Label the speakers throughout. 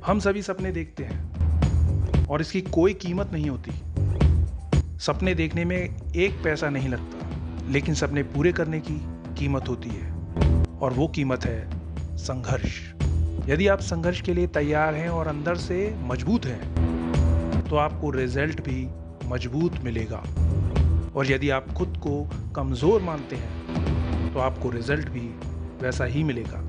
Speaker 1: हम सभी सपने देखते हैं और इसकी कोई कीमत नहीं होती। सपने देखने में एक पैसा नहीं लगता, लेकिन सपने पूरे करने की कीमत होती है और वो कीमत है संघर्ष। यदि आप संघर्ष के लिए तैयार हैं और अंदर से मजबूत हैं, तो आपको रिजल्ट भी मजबूत मिलेगा। और यदि आप खुद को कमज़ोर मानते हैं, तो आपको रिजल्ट भी वैसा ही मिलेगा।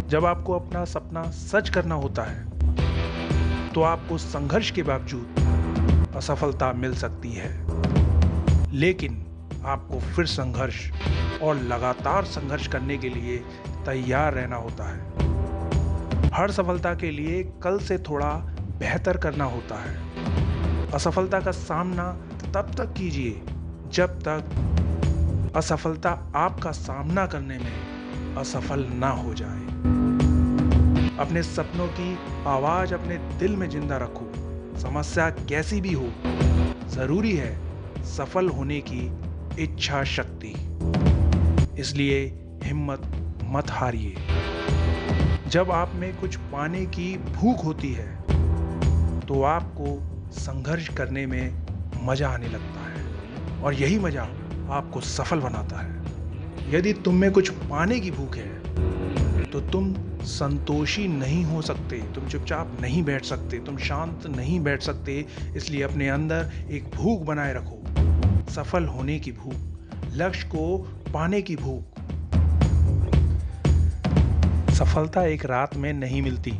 Speaker 1: जब आपको अपना सपना सच करना होता है, तो आपको संघर्ष के बावजूद असफलता मिल सकती है, लेकिन आपको फिर संघर्ष और लगातार संघर्ष करने के लिए तैयार रहना होता है। हर सफलता के लिए कल से थोड़ा बेहतर करना होता है। असफलता का सामना तब तक कीजिए जब तक असफलता आपका सामना करने में असफल ना हो जाए। अपने सपनों की आवाज अपने दिल में जिंदा रखो। समस्या कैसी भी हो, जरूरी है सफल होने की इच्छा शक्ति। इसलिए हिम्मत मत हारिए। जब आप में कुछ पाने की भूख होती है, तो आपको संघर्ष करने में मजा आने लगता है और यही मजा आपको सफल बनाता है। यदि तुम में कुछ पाने की भूख है, तो तुम संतोषी नहीं हो सकते, तुम चुपचाप नहीं बैठ सकते, तुम शांत नहीं बैठ सकते। इसलिए अपने अंदर एक भूख बनाए रखो, सफल होने की भूख, लक्ष्य को पाने की भूख। सफलता एक रात में नहीं मिलती।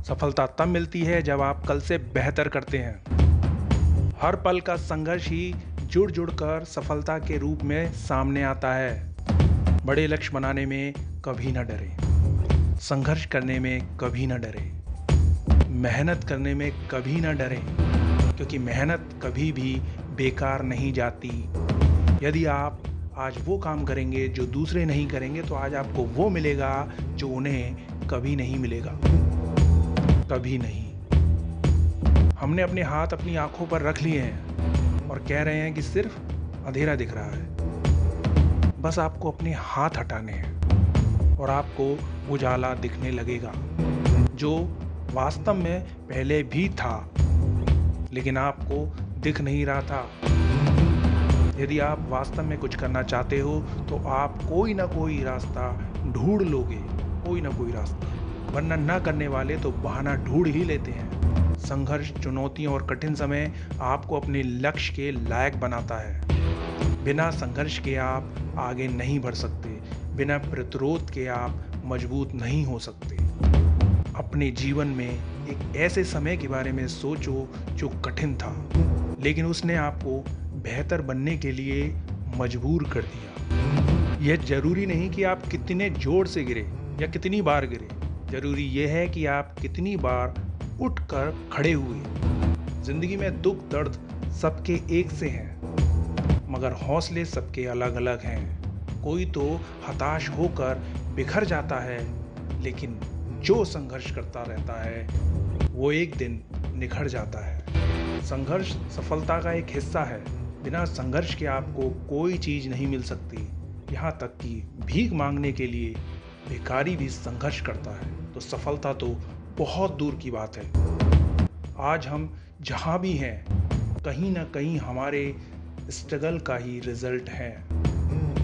Speaker 1: सफलता तब मिलती है जब आप कल से बेहतर करते हैं। हर पल का संघर्ष ही जुड़ जुड़ कर सफलता के रूप में सामने आता है। बड़े लक्ष्य बनाने में कभी न डरे, संघर्ष करने में कभी न डरे, मेहनत करने में कभी न डरे, क्योंकि मेहनत कभी भी बेकार नहीं जाती। यदि आप आज वो काम करेंगे जो दूसरे नहीं करेंगे, तो आज आपको वो मिलेगा जो उन्हें कभी नहीं मिलेगा, कभी नहीं। हमने अपने हाथ अपनी आंखों पर रख लिए हैं और कह रहे हैं कि सिर्फ अंधेरा दिख रहा है। बस आपको अपने हाथ हटाने हैं और आपको उजाला दिखने लगेगा, जो वास्तव में पहले भी था, लेकिन आपको दिख नहीं रहा था। यदि आप वास्तव में कुछ करना चाहते हो, तो आप कोई ना कोई रास्ता ढूंढ लोगे, कोई ना कोई रास्ता। वरना ना करने वाले तो बहाना ढूंढ ही लेते हैं। संघर्ष, चुनौतियां और कठिन समय आपको अपने लक्ष्य के लायक बनाता है। बिना संघर्ष के आप आगे नहीं बढ़ सकते, बिना प्रतिरोध के आप मजबूत नहीं हो सकते। अपने जीवन में एक ऐसे समय के बारे में सोचो जो कठिन था, लेकिन उसने आपको बेहतर बनने के लिए मजबूर कर दिया। यह जरूरी नहीं कि आप कितने जोर से गिरे या कितनी बार गिरे, जरूरी यह है कि आप कितनी बार उठकर खड़े हुए। जिंदगी में दुख दर्द सबके एक से हैं, मगर हौसले सबके अलग अलग हैं। कोई तो हताश होकर बिखर जाता है, लेकिन जो संघर्ष करता रहता है, वो एक दिन निखर जाता है। संघर्ष सफलता का एक हिस्सा है। बिना संघर्ष के आपको कोई चीज नहीं मिल सकती। यहाँ तक कि भीख मांगने के लिए भिखारी भी संघर्ष करता है, तो सफलता तो बहुत दूर की बात है। आज हम जहाँ भी हैं, कहीं ना कहीं हमारे स्ट्रगल का ही रिजल्ट है।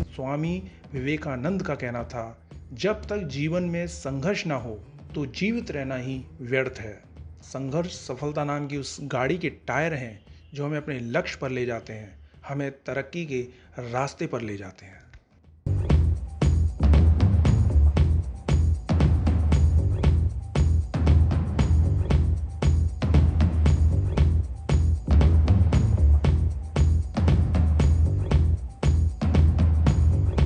Speaker 1: स्वामी विवेकानंद का कहना था, जब तक जीवन में संघर्ष ना हो, तो जीवित रहना ही व्यर्थ है। संघर्ष सफलता नाम की उस गाड़ी के टायर हैं जो हमें अपने लक्ष्य पर ले जाते हैं, हमें तरक्की के रास्ते पर ले जाते हैं।